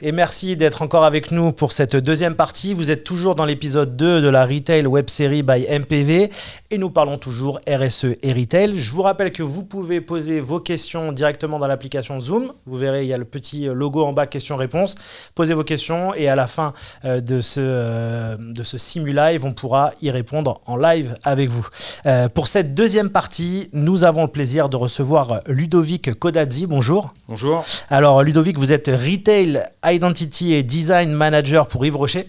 Et merci d'être encore avec nous pour cette deuxième partie. Vous êtes toujours dans l'épisode 2 de la Retail Web Série by MPV et nous parlons toujours RSE et Retail. Je vous rappelle que vous pouvez poser vos questions directement dans l'application Zoom. Vous verrez, il y a le petit logo en bas, questions-réponses. Posez vos questions et à la fin de ce simu-live, on pourra y répondre en live avec vous. Pour cette deuxième partie, nous avons le plaisir de recevoir Ludovic Codazzi. Bonjour. Bonjour. Alors Ludovic, vous êtes Retail Identity et Design Manager pour Yves Rocher.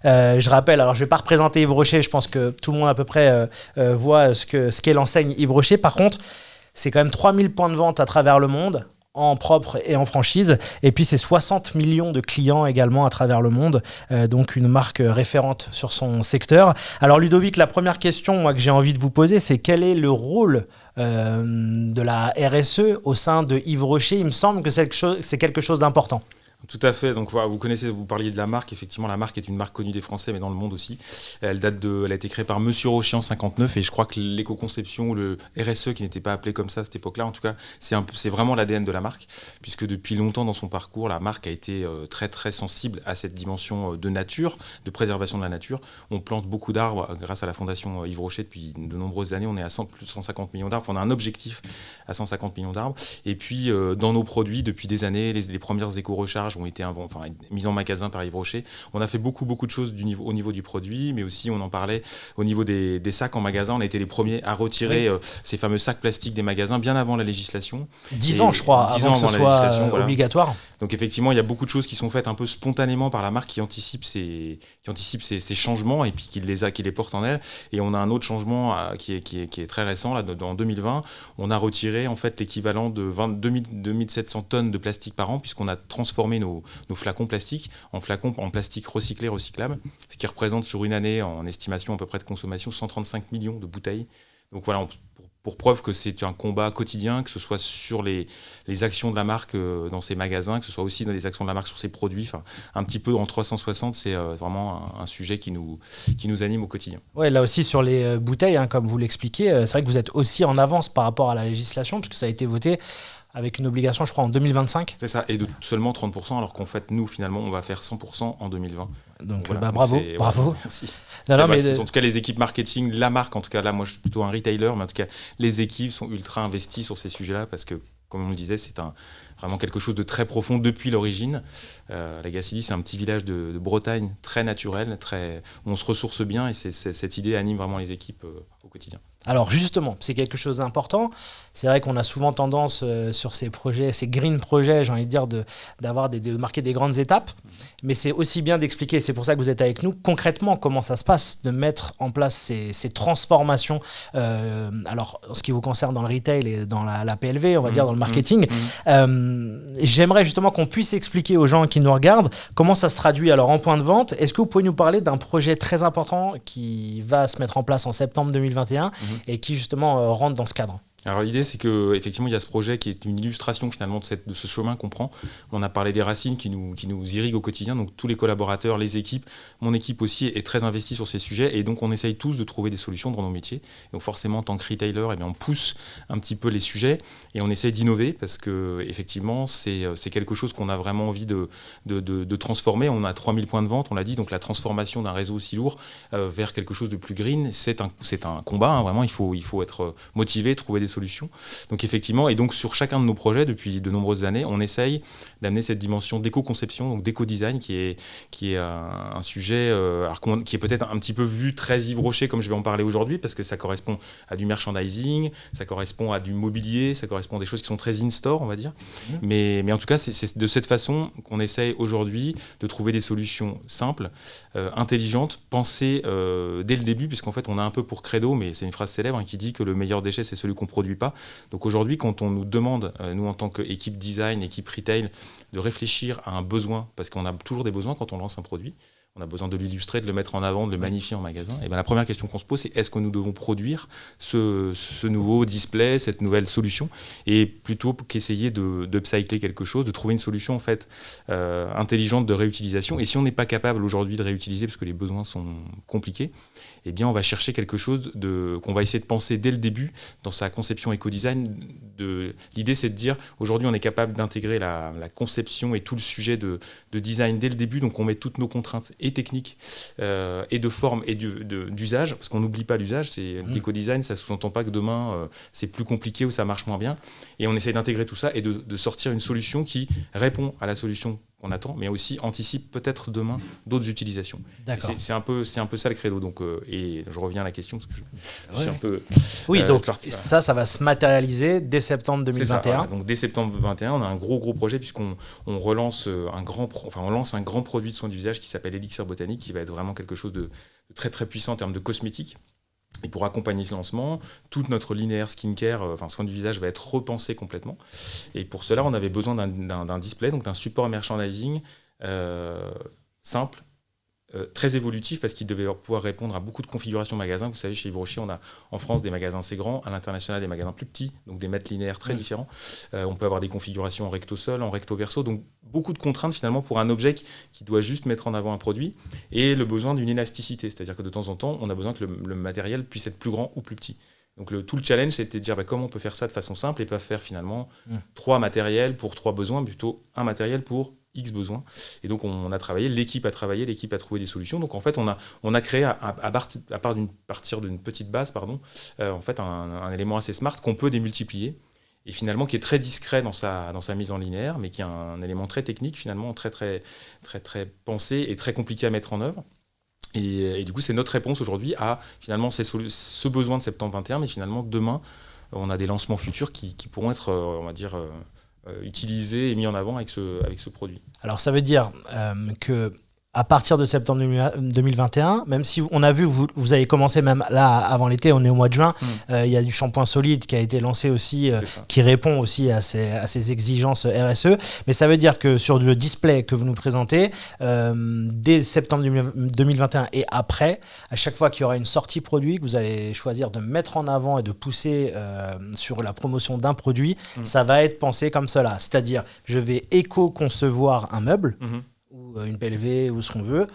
Je rappelle, alors je ne vais pas représenter Yves Rocher, je pense que tout le monde à peu près voit ce qu'est l'enseigne Yves Rocher. Par contre, c'est quand même 3000 points de vente à travers le monde, en propre et en franchise. Et puis c'est 60 millions de clients également à travers le monde, donc une marque référente sur son secteur. Alors Ludovic, la première question moi, que j'ai envie de vous poser, c'est quel est le rôle de la RSE au sein de Yves Rocher? Il me semble que c'est quelque chose d'important. Tout à fait. Donc voilà, vous parliez de la marque. Effectivement, la marque est une marque connue des Français, mais dans le monde aussi. Elle a été créée par Monsieur Rocher en 59, et je crois que l'éco-conception ou le RSE, qui n'était pas appelé comme ça à cette époque-là, en tout cas, c'est vraiment l'ADN de la marque, puisque depuis longtemps dans son parcours, la marque a été très très sensible à cette dimension de nature, de préservation de la nature. On plante beaucoup d'arbres grâce à la fondation Yves Rocher depuis de nombreuses années. On est à plus de 150 millions d'arbres. On a un objectif à 150 millions d'arbres. Et puis dans nos produits, depuis des années, les premières éco-recharges ont été mises en magasin par Yves Rocher. On a fait beaucoup de choses au niveau du produit, mais aussi, on en parlait, au niveau des sacs en magasin. On a été les premiers à retirer ces fameux sacs plastiques des magasins bien avant la législation. 10 ans, je crois, avant que ce soit obligatoire. Donc effectivement, il y a beaucoup de choses qui sont faites un peu spontanément par la marque qui anticipe ces changements et puis qui les porte en elle. Et on a un autre changement qui est très récent, là, en 2020. On a retiré en fait l'équivalent de 2700 tonnes de plastique par an, puisqu'on a transformé nos flacons plastiques en flacons en plastique recyclé, recyclable, ce qui représente sur une année, en estimation à peu près de consommation, 135 millions de bouteilles. Donc voilà, pour preuve que c'est un combat quotidien, que ce soit sur les actions de la marque dans ses magasins, que ce soit aussi dans les actions de la marque sur ses produits, enfin un petit peu en 360, c'est vraiment un sujet qui nous anime au quotidien. Ouais, là aussi sur les bouteilles, comme vous l'expliquez, c'est vrai que vous êtes aussi en avance par rapport à la législation, puisque ça a été voté avec une obligation, je crois, en 2025. C'est ça, et de seulement 30%, alors qu'en fait, nous, finalement, on va faire 100% en 2020. Donc voilà, bravo. Ouais, merci. En tout cas, les équipes marketing, la marque, en tout cas, là, moi, je suis plutôt un retailer, mais en tout cas, les équipes sont ultra investies sur ces sujets-là, parce que, comme on le disait, c'est vraiment quelque chose de très profond depuis l'origine. La Gacilly, c'est un petit village de Bretagne, très naturel, où on se ressource bien, et cette idée anime vraiment les équipes au quotidien. Alors justement, c'est quelque chose d'important. C'est vrai qu'on a souvent tendance sur ces projets, ces green projets, j'ai envie de dire, de marquer des grandes étapes. Mais c'est aussi bien d'expliquer, c'est pour ça que vous êtes avec nous, concrètement comment ça se passe, de mettre en place ces transformations. Alors, en ce qui vous concerne dans le retail et dans la PLV, on va dire dans le marketing, j'aimerais justement qu'on puisse expliquer aux gens qui nous regardent comment ça se traduit alors en point de vente. Est-ce que vous pouvez nous parler d'un projet très important qui va se mettre en place en septembre 2021 et qui justement rentre dans ce cadre? Alors l'idée, c'est qu'effectivement, il y a ce projet qui est une illustration finalement de ce chemin qu'on prend. On a parlé des racines qui nous irriguent au quotidien, donc tous les collaborateurs, les équipes, mon équipe aussi est très investie sur ces sujets, et donc on essaye tous de trouver des solutions dans nos métiers. Donc forcément, en tant que retailer, on pousse un petit peu les sujets et on essaye d'innover, parce que effectivement, c'est quelque chose qu'on a vraiment envie de transformer. On a 3000 points de vente, on l'a dit, donc la transformation d'un réseau aussi lourd vers quelque chose de plus green, c'est un combat, vraiment, il faut être motivé, trouver des solutions. Donc effectivement, et donc sur chacun de nos projets depuis de nombreuses années, on essaye d'amener cette dimension d'éco-conception, donc d'éco-design, qui est un sujet qui est peut-être un petit peu vu très Yves Rocher, comme je vais en parler aujourd'hui, parce que ça correspond à du merchandising, ça correspond à du mobilier, ça correspond à des choses qui sont très in-store, on va dire. Mais en tout cas, c'est de cette façon qu'on essaye aujourd'hui de trouver des solutions simples, intelligentes, pensées dès le début, puisqu'en fait, on a un peu pour credo, mais c'est une phrase célèbre qui dit que le meilleur déchet, c'est celui qu'on produit pas. Donc aujourd'hui, quand on nous demande, nous en tant qu'équipe design, équipe retail, de réfléchir à un besoin, parce qu'on a toujours des besoins quand on lance un produit, on a besoin de l'illustrer, de le mettre en avant, de le magnifier en magasin. Et bien, la première question qu'on se pose, c'est est-ce que nous devons produire ce nouveau display, cette nouvelle solution, et plutôt qu'essayer d'upcycler quelque chose, de trouver une solution en fait intelligente de réutilisation. Et si on n'est pas capable aujourd'hui de réutiliser parce que les besoins sont compliqués, eh bien, on va chercher quelque chose qu'on va essayer de penser dès le début dans sa conception éco-design. L'idée, c'est de dire, aujourd'hui, on est capable d'intégrer la conception et tout le sujet de design dès le début. Donc, on met toutes nos contraintes et techniques et de forme et d'usage, parce qu'on n'oublie pas l'usage. L'éco-design, ça ne sous-entend pas que demain, c'est plus compliqué ou ça marche moins bien. Et on essaie d'intégrer tout ça et de sortir une solution qui répond à la solution qu'on attend, mais aussi anticipe peut-être demain d'autres utilisations. C'est un peu ça le credo. Donc, et je reviens à la question, parce que je suis un peu... Oui, donc ça va se matérialiser dès septembre 2021. C'est ça, voilà. Donc dès septembre 2021, on a un gros projet, puisqu'on relance un grand produit de soins du visage qui s'appelle Elixir Botanique, qui va être vraiment quelque chose de très très puissant en termes de cosmétiques. Et pour accompagner ce lancement, toute notre linéaire skincare, soin du visage, va être repensé complètement. Et pour cela, on avait besoin d'un display, donc d'un support merchandising simple, très évolutif, parce qu'il devait pouvoir répondre à beaucoup de configurations magasins. Vous savez, chez Yves Rocher, on a en France des magasins assez grands, à l'international des magasins plus petits, donc des mètres linéaires très différents. On peut avoir des configurations en recto-sol, en recto-verso, donc beaucoup de contraintes finalement pour un objet qui doit juste mettre en avant un produit, et le besoin d'une élasticité, c'est-à-dire que de temps en temps, on a besoin que le matériel puisse être plus grand ou plus petit. Donc tout le challenge, c'était de dire comment on peut faire ça de façon simple et pas faire finalement 3 matériels pour 3 besoins, plutôt un matériel pour X besoins. Et donc on a travaillé, l'équipe a trouvé des solutions. Donc en fait, on a créé à partir d'une petite base, en fait un élément assez smart qu'on peut démultiplier et finalement qui est très discret dans sa mise en linéaire, mais qui est un élément très technique finalement, très très très très pensé et très compliqué à mettre en œuvre. Et du coup, c'est notre réponse aujourd'hui à finalement ce besoin de septembre 21, mais finalement demain, on a des lancements futurs qui pourront être, on va dire, utilisés et mis en avant avec ce produit. Alors ça veut dire que à partir de septembre 2021, même si on a vu que vous avez commencé même là avant l'été, on est au mois de juin, il y a du shampoing solide qui a été lancé aussi, qui répond aussi à ces exigences RSE. Mais ça veut dire que sur le display que vous nous présentez, dès septembre 2021 et après, à chaque fois qu'il y aura une sortie produit, que vous allez choisir de mettre en avant et de pousser sur la promotion d'un produit, ça va être pensé comme cela. C'est-à-dire, je vais éco-concevoir un meuble, ou une PLV ou ce qu'on veut,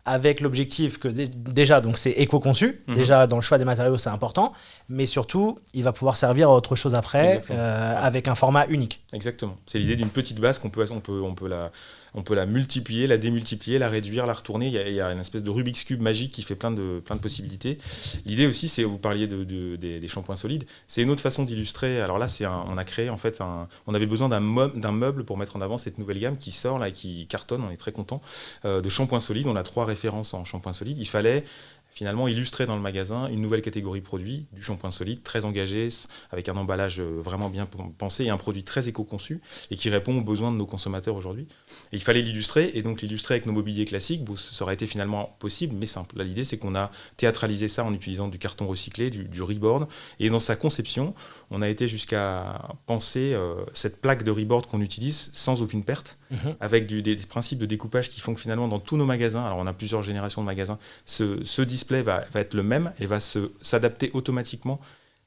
avec l'objectif que déjà donc c'est éco-conçu, déjà dans le choix des matériaux c'est important, mais surtout il va pouvoir servir à autre chose après avec un format unique. Exactement, c'est l'idée d'une petite base qu'on peut la multiplier, la démultiplier, la réduire, la retourner. Il y a une espèce de Rubik's Cube magique qui fait plein de possibilités. L'idée aussi, c'est, vous parliez des shampoings solides, c'est une autre façon d'illustrer. Alors là, on a créé en fait, on avait besoin d'un meuble pour mettre en avant cette nouvelle gamme qui sort là, qui cartonne, on est très content, de shampoings solides. On a 3 références en shampoings solides. Il fallait finalement illustrer dans le magasin une nouvelle catégorie produit, du shampoing solide, très engagé, avec un emballage vraiment bien pensé et un produit très éco-conçu et qui répond aux besoins de nos consommateurs aujourd'hui. Et il fallait l'illustrer, et donc l'illustrer avec nos mobiliers classiques, ça aurait été finalement possible, mais simple. Là, l'idée, c'est qu'on a théâtralisé ça en utilisant du carton recyclé, du reboard, et dans sa conception, on a été jusqu'à penser cette plaque de reboard qu'on utilise sans aucune perte, avec des principes de découpage qui font que finalement, dans tous nos magasins, alors on a plusieurs générations de magasins, ce display va être le même et va s'adapter automatiquement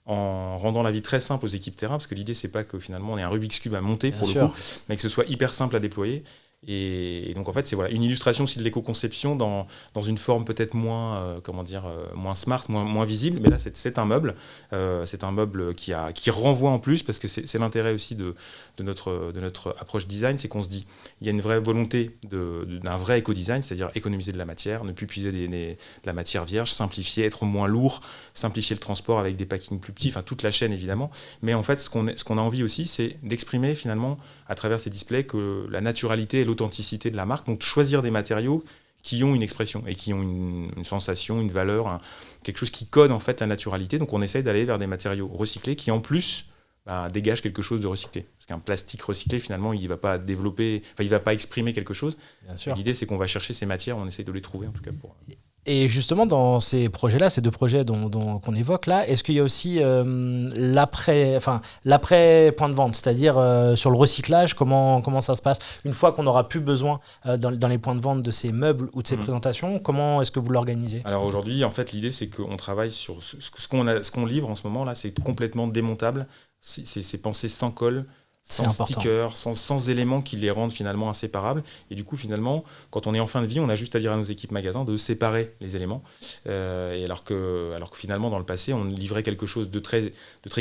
en rendant la vie très simple aux équipes terrain, parce que l'idée, c'est pas que finalement on ait un Rubik's Cube à monter pour le coup, mais que ce soit hyper simple à déployer. Et donc en fait, c'est une illustration aussi de l'éco-conception dans une forme peut-être moins, moins smart, moins visible. Mais là, c'est un meuble. C'est un meuble qui renvoie en plus, parce que c'est l'intérêt aussi de notre approche design, c'est qu'on se dit, il y a une vraie volonté d'un vrai éco-design, c'est-à-dire économiser de la matière, ne plus puiser de la matière vierge, simplifier, être moins lourd, simplifier le transport avec des packings plus petits, enfin toute la chaîne évidemment. Mais en fait, ce qu'on a envie aussi, c'est d'exprimer finalement à travers ces displays que la naturalité et l'authenticité de la marque, donc choisir des matériaux qui ont une expression et qui ont une sensation, une valeur, quelque chose qui code en fait la naturalité. Donc on essaye d'aller vers des matériaux recyclés qui en plus dégagent quelque chose de recyclé. Parce qu'un plastique recyclé, finalement, il ne va pas développer, il ne va pas exprimer quelque chose. L'idée, c'est qu'on va chercher ces matières, on essaye de les trouver en tout cas. Et justement, dans ces projets-là, ces deux projets qu'on évoque là, est-ce qu'il y a aussi l'après point de vente, c'est-à-dire sur le recyclage, comment ça se passe une fois qu'on n'aura plus besoin dans les points de vente de ces meubles ou de ces présentations, comment est-ce que vous l'organisez? Alors aujourd'hui, en fait, l'idée c'est qu'on travaille sur ce qu'on livre en ce moment là, c'est complètement démontable, c'est pensé sans colle, sans stickers, sans éléments qui les rendent finalement inséparables. Et du coup, finalement, quand on est en fin de vie, on a juste à dire à nos équipes magasins de séparer les éléments. Et alors que finalement, dans le passé, on livrait quelque chose de très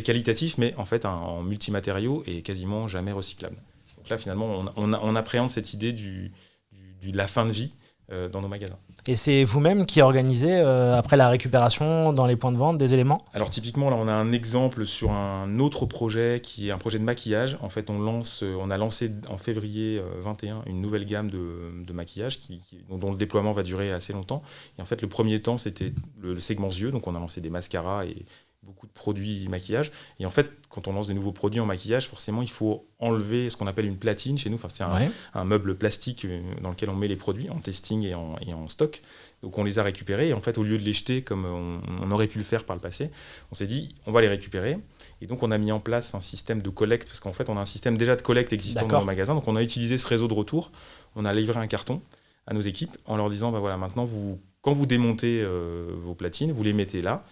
qualitatif, mais en fait, en multimatériaux et quasiment jamais recyclable. Donc là, finalement, on appréhende cette idée de la fin de vie dans nos magasins. Et c'est vous-même qui organisez après la récupération dans les points de vente des éléments? Alors typiquement, là, on a un exemple sur un autre projet qui est un projet de maquillage. En fait, on a lancé en février 21 une nouvelle gamme de maquillage dont le déploiement va durer assez longtemps. Et en fait, le premier temps, c'était le segment yeux. Donc on a lancé des mascaras et beaucoup de produits maquillage. Et en fait, quand on lance des nouveaux produits en maquillage, forcément, il faut enlever ce qu'on appelle une platine chez nous. Enfin, c'est un meuble plastique dans lequel on met les produits en testing et en stock. Donc on les a récupérés. Et en fait, au lieu de les jeter comme on aurait pu le faire par le passé, on s'est dit, on va les récupérer. Et donc, on a mis en place un système de collecte, parce qu'en fait, on a un système déjà de collecte existant dans nos magasins. Donc, on a utilisé ce réseau de retour. On a livré un carton à nos équipes en leur disant, voilà, maintenant, quand vous démontez vos platines, vous les mettez là.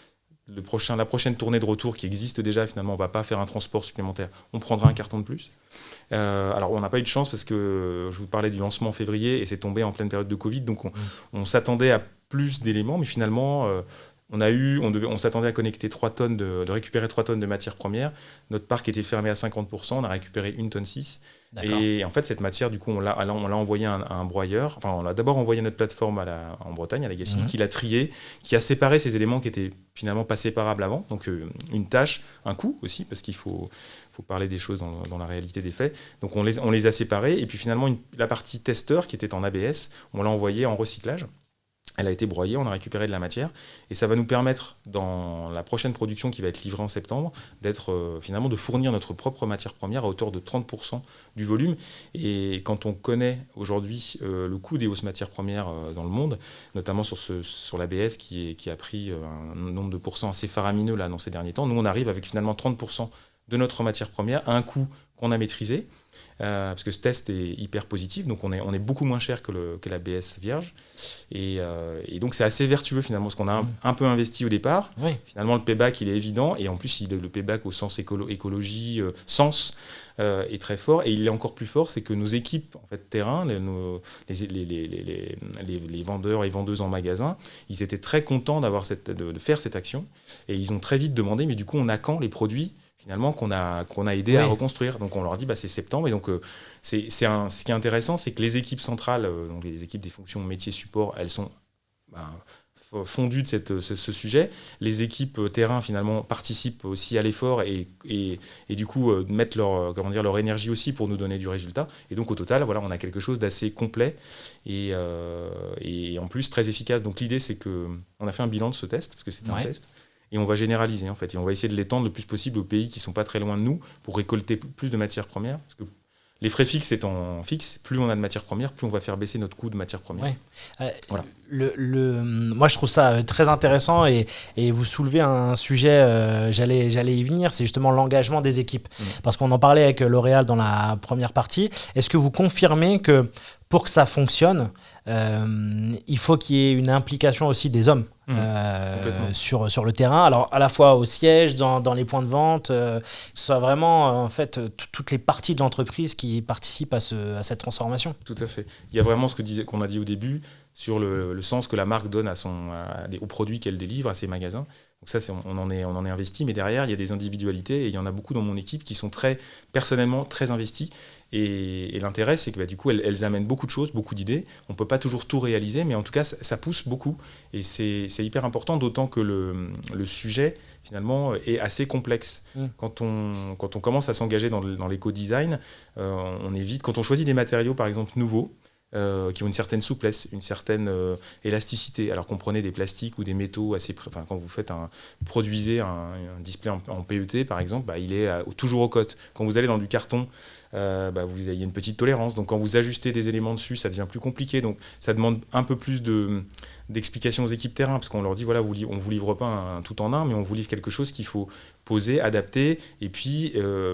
La prochaine tournée de retour qui existe déjà, finalement, on ne va pas faire un transport supplémentaire. On prendra un carton de plus. Alors, on n'a pas eu de chance parce que je vous parlais du lancement en février et c'est tombé en pleine période de Covid. Donc, on s'attendait à plus d'éléments, mais finalement, on s'attendait à connecter 3 tonnes de récupérer 3 tonnes de matières premières. Notre parc était fermé à 50%. On a récupéré 1,6 tonne. Et en fait, cette matière, du coup, on l'a envoyée à un broyeur. Enfin, on l'a d'abord envoyé à notre plateforme en Bretagne, à Legacy, qui l'a trié, qui a séparé ces éléments qui étaient finalement pas séparables avant. Donc, une tâche, un coût aussi, parce qu'il faut parler des choses dans la réalité des faits. Donc, on les a séparés. Et puis, finalement, la partie testeur, qui était en ABS, on l'a envoyée en recyclage. Elle a été broyée, on a récupéré de la matière et ça va nous permettre, dans la prochaine production qui va être livrée en septembre, finalement de fournir notre propre matière première à hauteur de 30% du volume. Et quand on connaît aujourd'hui le coût des hausses matières premières dans le monde, notamment sur l'ABS qui a pris un nombre de pourcents assez faramineux là, dans ces derniers temps, nous on arrive avec finalement 30% de notre matière première à un coût qu'on a maîtrisé. Parce que ce test est hyper positif, donc on est beaucoup moins cher que l'ABS vierge. Et donc c'est assez vertueux finalement, parce qu'on a un peu investi au départ. Oui. Finalement, le payback, il est évident, et en plus, le payback au sens écologie, est très fort. Et il est encore plus fort, c'est que nos équipes en fait, terrain, les vendeurs et vendeuses en magasin, ils étaient très contents de faire cette action. Et ils ont très vite demandé, mais du coup, on a quand les produits finalement qu'on a aidé à reconstruire. Donc on leur dit c'est septembre. Et donc ce qui est intéressant, c'est que les équipes centrales, donc les équipes des fonctions métiers support, elles sont fondues de ce sujet. Les équipes terrain finalement participent aussi à l'effort et du coup mettent leur énergie aussi pour nous donner du résultat. Et donc au total, voilà, on a quelque chose d'assez complet et en plus très efficace. Donc l'idée, c'est qu'on a fait un bilan de ce test, parce que c'était un test. Et on va généraliser en fait, et on va essayer de l'étendre le plus possible aux pays qui ne sont pas très loin de nous pour récolter plus de matières premières. Parce que les frais fixes étant fixes, plus on a de matières premières, plus on va faire baisser notre coût de matières premières. Voilà. Moi, je trouve ça très intéressant et vous soulevez un sujet, j'allais y venir, c'est justement l'engagement des équipes. Parce qu'on en parlait avec L'Oréal dans la première partie. Est-ce que vous confirmez que pour que ça fonctionne, il faut qu'il y ait une implication aussi des hommes sur le terrain, alors à la fois au siège, dans les points de vente, que ce soit vraiment en fait toutes les parties de l'entreprise qui participent à cette transformation. Tout à fait. Il y a vraiment qu'on a dit au début sur le sens que la marque donne aux produits qu'elle délivre à ses magasins. Donc ça, on en est investi, mais derrière, il y a des individualités et il y en a beaucoup dans mon équipe qui sont personnellement très investis. Et l'intérêt, c'est que du coup, elles amènent beaucoup de choses, beaucoup d'idées. On ne peut pas toujours tout réaliser, mais en tout cas, ça pousse beaucoup. Et c'est hyper important, d'autant que le sujet, finalement, est assez complexe. Quand on commence à s'engager dans l'éco-design, on évite, quand on choisit des matériaux, par exemple, nouveaux, qui ont une certaine souplesse, une certaine élasticité, alors qu'on prenait des plastiques ou des métaux quand vous produisez un display en PET par exemple, il est toujours aux cotes. Quand vous allez dans du carton il y a une petite tolérance. Donc quand vous ajustez des éléments dessus, ça devient plus compliqué. Donc ça demande un peu plus d'explications aux équipes terrain, parce qu'on leur dit, voilà, on ne vous livre pas un tout en un, mais on vous livre quelque chose qu'il faut poser, adapter, et puis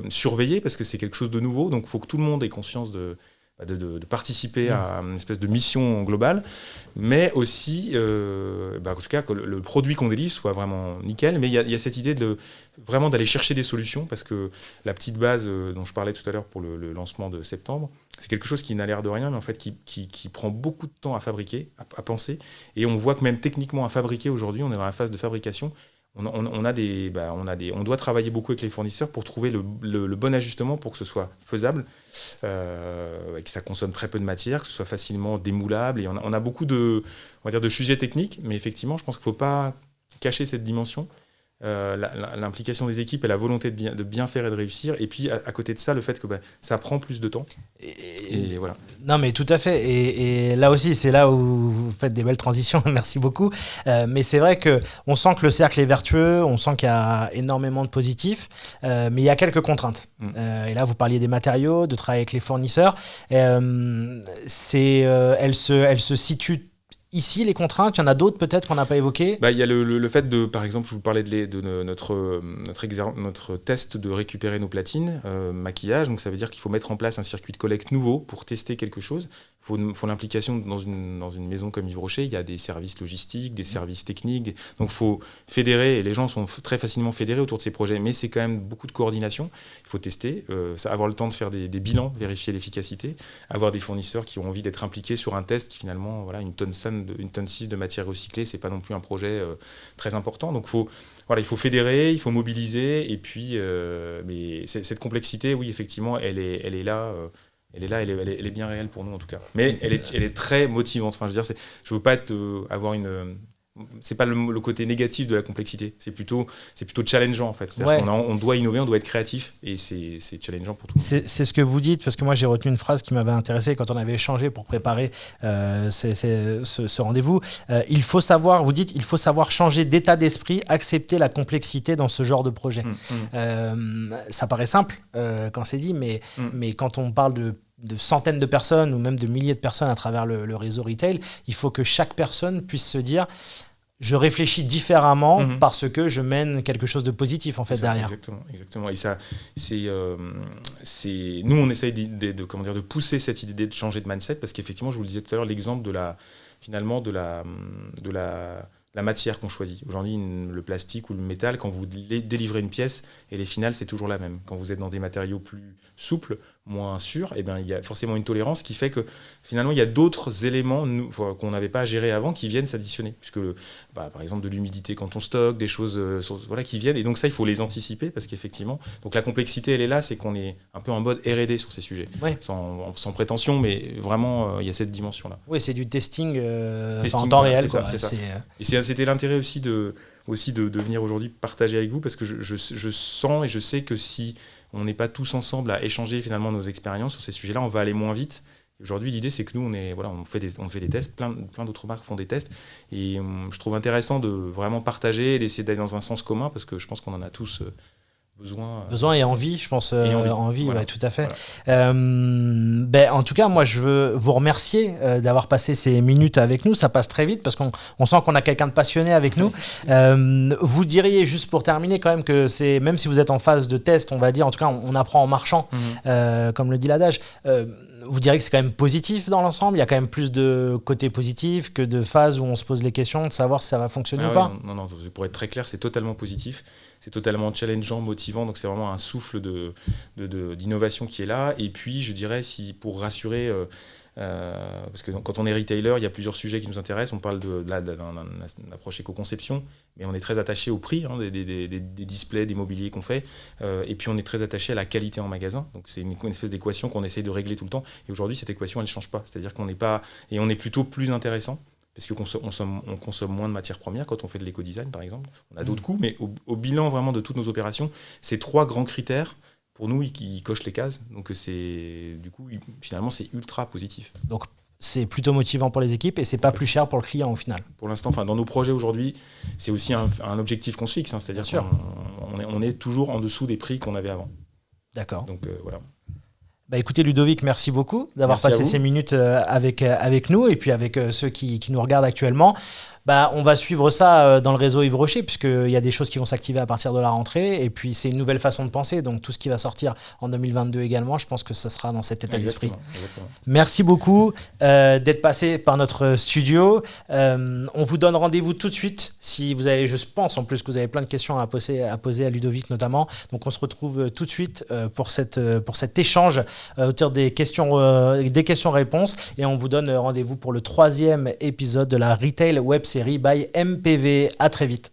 surveiller, parce que c'est quelque chose de nouveau. Donc il faut que tout le monde ait conscience de participer à une espèce de mission globale, mais aussi, en tout cas, que le produit qu'on délivre soit vraiment nickel. Mais il y a cette idée vraiment d'aller chercher des solutions, parce que la petite base dont je parlais tout à l'heure pour le lancement de septembre, c'est quelque chose qui n'a l'air de rien, mais en fait qui prend beaucoup de temps à fabriquer, à penser. Et on voit que même techniquement à fabriquer aujourd'hui, on est dans la phase de fabrication. On doit travailler beaucoup avec les fournisseurs pour trouver le bon ajustement pour que ce soit faisable, et que ça consomme très peu de matière, que ce soit facilement démoulable. Et on a beaucoup de sujets techniques, mais effectivement, je pense qu'il ne faut pas cacher cette dimension. L'implication des équipes et la volonté de bien faire et de réussir, et puis à côté de ça, le fait que ça prend plus de temps, et voilà. Non, mais tout à fait, et là aussi c'est là où vous faites des belles transitions. Merci beaucoup. Mais c'est vrai qu'on sent que le cercle est vertueux, on sent qu'il y a énormément de positifs, mais il y a quelques contraintes. Et là vous parliez des matériaux, de travailler avec les fournisseurs. Elle se situe ici, les contraintes, il y en a d'autres peut-être qu'on n'a pas évoquées. Il y a le fait par exemple, je vous parlais de notre test de récupérer nos platines, maquillage, donc ça veut dire qu'il faut mettre en place un circuit de collecte nouveau pour tester quelque chose. Il faut l'implication dans une maison comme Yves Rocher, il y a des services logistiques, des services techniques, donc il faut fédérer, et les gens sont très facilement fédérés autour de ces projets, mais c'est quand même beaucoup de coordination, il faut tester, avoir le temps de faire des bilans, vérifier l'efficacité, avoir des fournisseurs qui ont envie d'être impliqués sur un test qui finalement, voilà, une tonne 6 de matière recyclée, c'est pas non plus un projet très important, donc il faut fédérer, il faut mobiliser, et puis mais cette complexité, oui, effectivement, elle est là. Elle est bien réelle pour nous en tout cas. Mais elle est très motivante. Enfin, je veux dire, je veux pas avoir une. C'est pas le côté négatif de la complexité. C'est plutôt challengeant en fait. C'est-à-dire qu'on doit innover, on doit être créatif, et c'est challengeant pour tout le monde. C'est ce que vous dites, parce que moi j'ai retenu une phrase qui m'avait intéressé quand on avait échangé pour préparer ce rendez-vous. Il faut savoir changer d'état d'esprit, accepter la complexité dans ce genre de projet. Ça paraît simple quand c'est dit, mais quand on parle de centaines de personnes ou même de milliers de personnes à travers le réseau retail, il faut que chaque personne puisse se dire je réfléchis différemment parce que je mène quelque chose de positif en fait derrière. Exactement. Et ça, nous on essaye de pousser cette idée de changer de mindset, parce qu'effectivement, je vous le disais tout à l'heure, l'exemple de la matière qu'on choisit. Aujourd'hui, le plastique ou le métal, quand vous délivrez une pièce, et les finales, c'est toujours la même. Quand vous êtes dans des matériaux plus souples, moins sûrs, il y a forcément une tolérance qui fait que finalement, il y a d'autres éléments qu'on n'avait pas à gérer avant qui viennent s'additionner. Puisque, par exemple, de l'humidité quand on stocke, des choses qui viennent. Et donc ça, il faut les anticiper, parce qu'effectivement, donc la complexité, elle est là, c'est qu'on est un peu en mode R&D sur ces sujets. Oui. Sans prétention, mais vraiment, il y a cette dimension-là. Oui, c'est du testing, en temps réel. C'est ça. Et c'était l'intérêt aussi de venir aujourd'hui partager avec vous, parce que je sens et je sais que si on n'est pas tous ensemble à échanger finalement nos expériences sur ces sujets-là, on va aller moins vite. Aujourd'hui, l'idée, c'est que nous, on fait des tests, plein d'autres marques font des tests, et je trouve intéressant de vraiment partager et d'essayer d'aller dans un sens commun, parce que je pense qu'on en a tous besoin et envie, je pense. Envie, voilà. Ouais, tout à fait. Voilà. En tout cas, moi, je veux vous remercier d'avoir passé ces minutes avec nous. Ça passe très vite parce qu'on sent qu'on a quelqu'un de passionné avec nous. Vous diriez, juste pour terminer, quand même, que même si vous êtes en phase de test, on va dire, en tout cas, on apprend en marchant, comme le dit l'adage. Vous diriez que c'est quand même positif dans l'ensemble? Il y a quand même plus de côté positif que de phases où on se pose les questions de savoir si ça va fonctionner ou pas? Non, pour être très clair, c'est totalement positif. C'est totalement challengeant, motivant, donc c'est vraiment un souffle d'innovation qui est là. Et puis, je dirais, pour rassurer, parce que quand on est retailer, il y a plusieurs sujets qui nous intéressent. On parle d'une approche éco-conception, mais on est très attaché au prix des displays, des mobiliers qu'on fait. Et puis, on est très attaché à la qualité en magasin. Donc, c'est une espèce d'équation qu'on essaye de régler tout le temps. Et aujourd'hui, cette équation, elle ne change pas. C'est-à-dire qu'on n'est pas... Et on est plutôt plus intéressant, parce qu'on consomme moins de matières premières quand on fait de l'éco-design, par exemple. On a d'autres coûts, mais au bilan vraiment de toutes nos opérations, ces 3 grands critères, pour nous, ils cochent les cases. Donc finalement, c'est ultra positif. Donc c'est plutôt motivant pour les équipes, et c'est pas plus cher pour le client au final. Pour l'instant, dans nos projets aujourd'hui, c'est aussi un objectif qu'on se fixe. C'est-à-dire qu'on est toujours en dessous des prix qu'on avait avant. D'accord. Donc voilà. Bah écoutez Ludovic, merci beaucoup d'avoir Merci à passé vous. ces minutes avec nous et puis avec ceux qui nous regardent actuellement. Bah, on va suivre ça dans le réseau Yves Rocher puisqu'il y a des choses qui vont s'activer à partir de la rentrée et puis c'est une nouvelle façon de penser. Donc tout ce qui va sortir en 2022 également, je pense que ça sera dans cet état d'esprit. Exactement. Merci beaucoup d'être passé par notre studio. On vous donne rendez-vous tout de suite. Si vous avez, je pense en plus que vous avez plein de questions à poser à Ludovic notamment. Donc on se retrouve tout de suite pour cet échange autour des questions-réponses. Et on vous donne rendez-vous pour le 3e épisode de la Retail Web Série by MPV. À très vite.